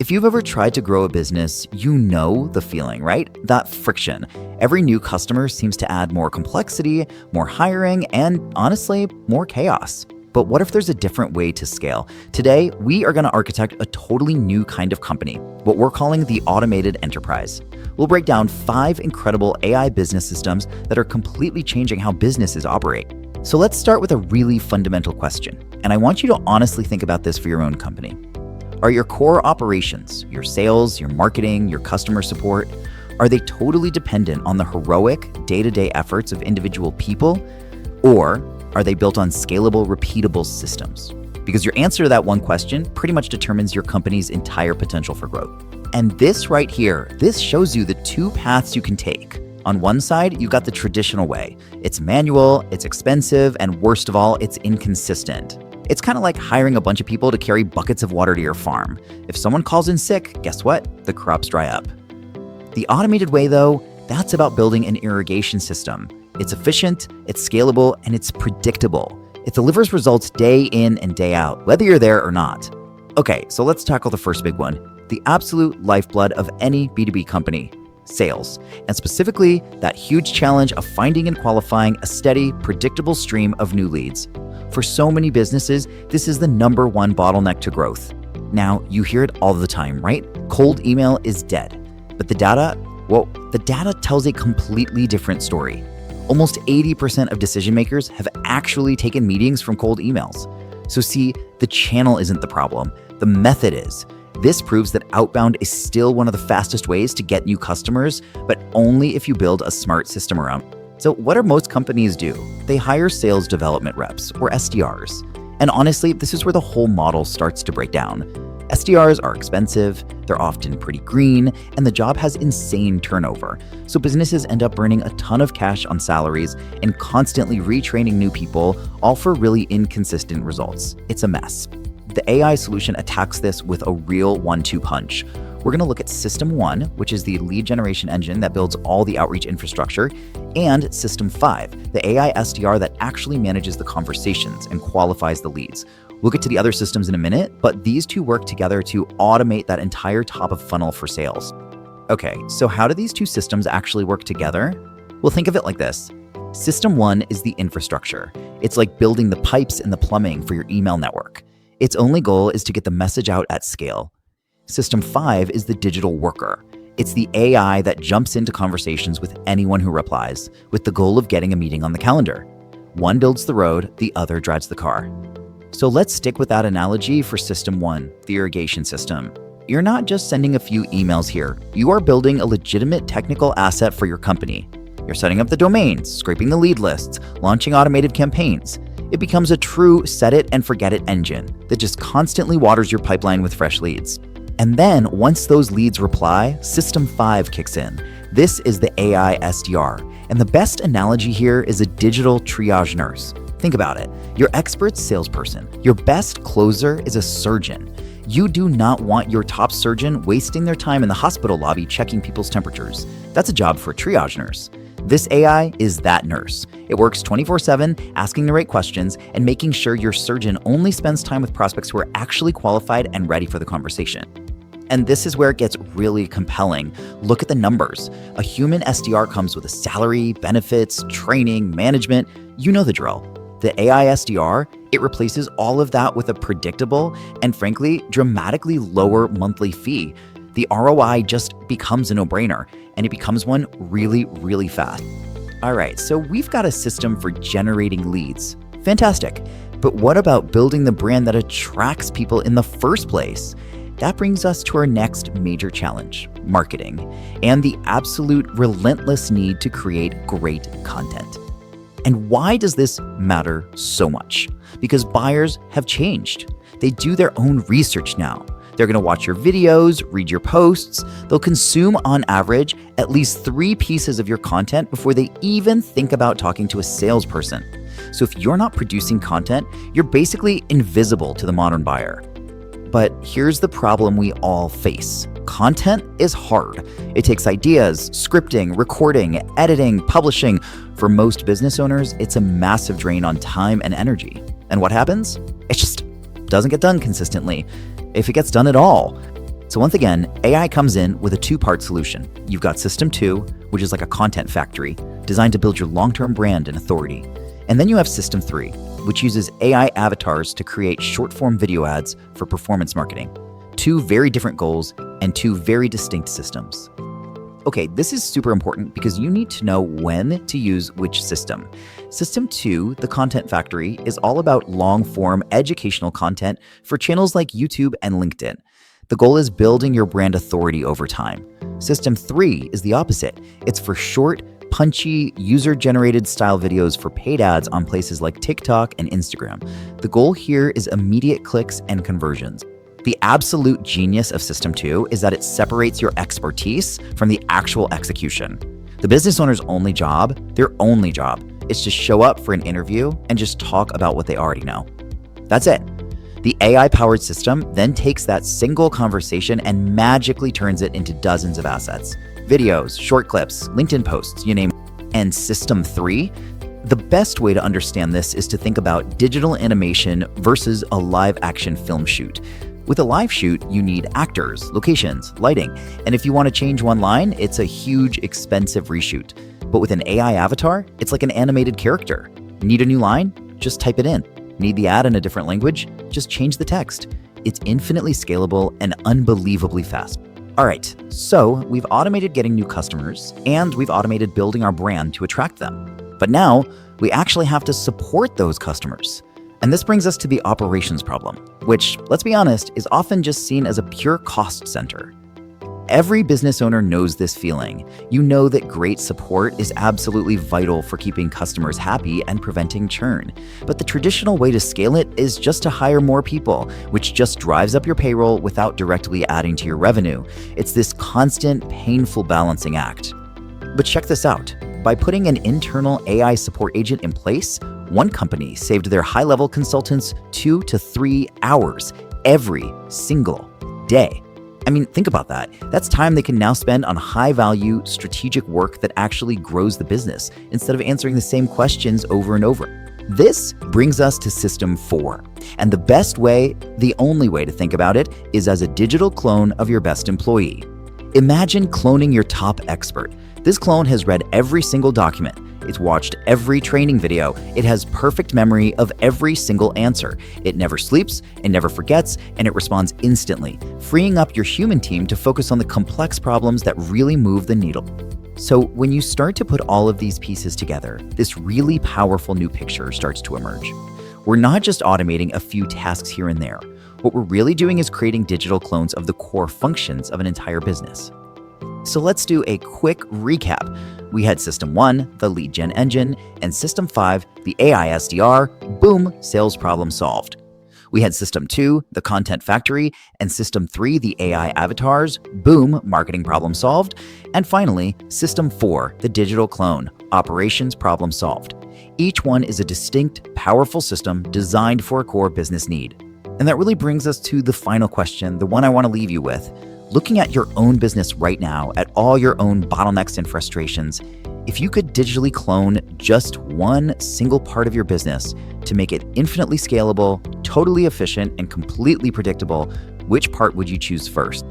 If you've ever tried to grow a business, you know the feeling, right? That friction. Every new customer seems to add more complexity, more hiring, and honestly, more chaos. But what if there's a different way to scale? Today, we are going to architect a totally new kind of company, what we're calling the automated enterprise. We'll break down 5 incredible AI business systems that are completely changing how businesses operate. So let's start with a really fundamental question, and I want you to honestly think about this for your own company. Are your core operations, your sales, your marketing, your customer support, are they totally dependent on the heroic day-to-day efforts of individual people? Or are they built on scalable, repeatable systems? Because your answer to that one question pretty much determines your company's entire potential for growth. And this right here, this shows you the 2 paths you can take. On one side, you got the traditional way. It's manual, it's expensive, and worst of all, it's inconsistent. It's kind of like hiring a bunch of people to carry buckets of water to your farm. If someone calls in sick, guess what? The crops dry up. The automated way, though, that's about building an irrigation system. It's efficient, it's scalable, and it's predictable. It delivers results day in and day out, whether you're there or not. Okay, so let's tackle the first big one, the absolute lifeblood of any B2B company, sales, and specifically that huge challenge of finding and qualifying a steady, predictable stream of new leads. For so many businesses, this is the number one bottleneck to growth. Now, you hear it all the time, right? Cold email is dead. But the data tells a completely different story. Almost 80% of decision makers have actually taken meetings from cold emails. So see, the channel isn't the problem, the method is. This proves that outbound is still one of the fastest ways to get new customers, but only if you build a smart system around. So what do most companies do? They hire sales development reps, or SDRs. And honestly, this is where the whole model starts to break down. SDRs are expensive, they're often pretty green, and the job has insane turnover. So businesses end up burning a ton of cash on salaries and constantly retraining new people, all for really inconsistent results. It's a mess. The AI solution attacks this with a real 1-2 punch. We're going to look at System 1, which is the lead generation engine that builds all the outreach infrastructure, and System 5, the AI SDR that actually manages the conversations and qualifies the leads. We'll get to the other systems in a minute, but these 2 work together to automate that entire top of funnel for sales. Okay, so how do these 2 systems actually work together? Well, think of it like this. System 1 is the infrastructure. It's like building the pipes and the plumbing for your email network. Its only goal is to get the message out at scale. System 5 is the digital worker. It's the AI that jumps into conversations with anyone who replies, with the goal of getting a meeting on the calendar. One builds the road, the other drives the car. So let's stick with that analogy for System 1, the irrigation system. You're not just sending a few emails here. You are building a legitimate technical asset for your company. You're setting up the domains, scraping the lead lists, launching automated campaigns. It becomes a true set it and forget it engine that just constantly waters your pipeline with fresh leads. And then once those leads reply, System 5 kicks in. This is the AI SDR. And the best analogy here is a digital triage nurse. Think about it. Your expert salesperson, your best closer is a surgeon. You do not want your top surgeon wasting their time in the hospital lobby checking people's temperatures. That's a job for a triage nurse. This AI is that nurse. It works 24/7, asking the right questions and making sure your surgeon only spends time with prospects who are actually qualified and ready for the conversation. And this is where it gets really compelling. Look at the numbers. A human SDR comes with a salary, benefits, training, management. You know the drill. The AI SDR, it replaces all of that with a predictable and frankly, dramatically lower monthly fee. The ROI just becomes a no-brainer, and it becomes one really, really fast. All right, so we've got a system for generating leads. Fantastic. But what about building the brand that attracts people in the first place? That brings us to our next major challenge, marketing, and the absolute relentless need to create great content. And why does this matter so much? Because buyers have changed. They do their own research now. They're going to watch your videos, read your posts. They'll consume, on average, at least 3 pieces of your content before they even think about talking to a salesperson. So if you're not producing content, you're basically invisible to the modern buyer. But here's the problem we all face. Content is hard. It takes ideas, scripting, recording, editing, publishing. For most business owners, it's a massive drain on time and energy. And what happens? It just doesn't get done consistently, if it gets done at all. So once again, AI comes in with a two-part solution. You've got System 2, which is like a content factory designed to build your long-term brand and authority. And then you have System 3, which uses AI avatars to create short-form video ads for performance marketing. Two very different goals and two very distinct systems. Okay, this is super important because you need to know when to use which system. System 2, the Content Factory, is all about long-form educational content for channels like YouTube and LinkedIn. The goal is building your brand authority over time. System 3 is the opposite. It's for short, punchy, user-generated style videos for paid ads on places like TikTok and Instagram. The goal here is immediate clicks and conversions. The absolute genius of System 2 is that it separates your expertise from the actual execution. The business owner's only job, their only job, is to show up for an interview and just talk about what they already know. That's it. The AI-powered system then takes that single conversation and magically turns it into dozens of assets. Videos, short clips, LinkedIn posts, you name it. And System 3? The best way to understand this is to think about digital animation versus a live-action film shoot. With a live shoot, you need actors, locations, lighting, and if you want to change one line, it's a huge, expensive reshoot. But with an AI avatar, it's like an animated character. Need a new line? Just type it in. Need the ad in a different language? Just change the text. It's infinitely scalable and unbelievably fast. All right, so we've automated getting new customers, and we've automated building our brand to attract them. But now, we actually have to support those customers. And this brings us to the operations problem, which, let's be honest, is often just seen as a pure cost center. Every business owner knows this feeling. You know that great support is absolutely vital for keeping customers happy and preventing churn. But the traditional way to scale it is just to hire more people, which just drives up your payroll without directly adding to your revenue. It's this constant, painful balancing act. But check this out. By putting an internal AI support agent in place, one company saved their high-level consultants 2 to 3 hours every single day. I mean, think about that. That's time they can now spend on high-value, strategic work that actually grows the business, instead of answering the same questions over and over. This brings us to System 4. And the best way, the only way to think about it, is as a digital clone of your best employee. Imagine cloning your top expert. This clone has read every single document. It's watched every training video. It has perfect memory of every single answer. It never sleeps, it never forgets, and it responds instantly, freeing up your human team to focus on the complex problems that really move the needle. So when you start to put all of these pieces together, this really powerful new picture starts to emerge. We're not just automating a few tasks here and there. What we're really doing is creating digital clones of the core functions of an entire business. So let's do a quick recap. We had System 1, the lead gen engine, and System 5, the AI SDR, boom, sales problem solved. We had System 2, the content factory, and System 3, the AI avatars, boom, marketing problem solved. And finally, System 4, the digital clone, operations problem solved. Each one is a distinct, powerful system designed for a core business need. And that really brings us to the final question, the one I want to leave you with. Looking at your own business right now, at all your own bottlenecks and frustrations, if you could digitally clone just one single part of your business to make it infinitely scalable, totally efficient, and completely predictable, which part would you choose first?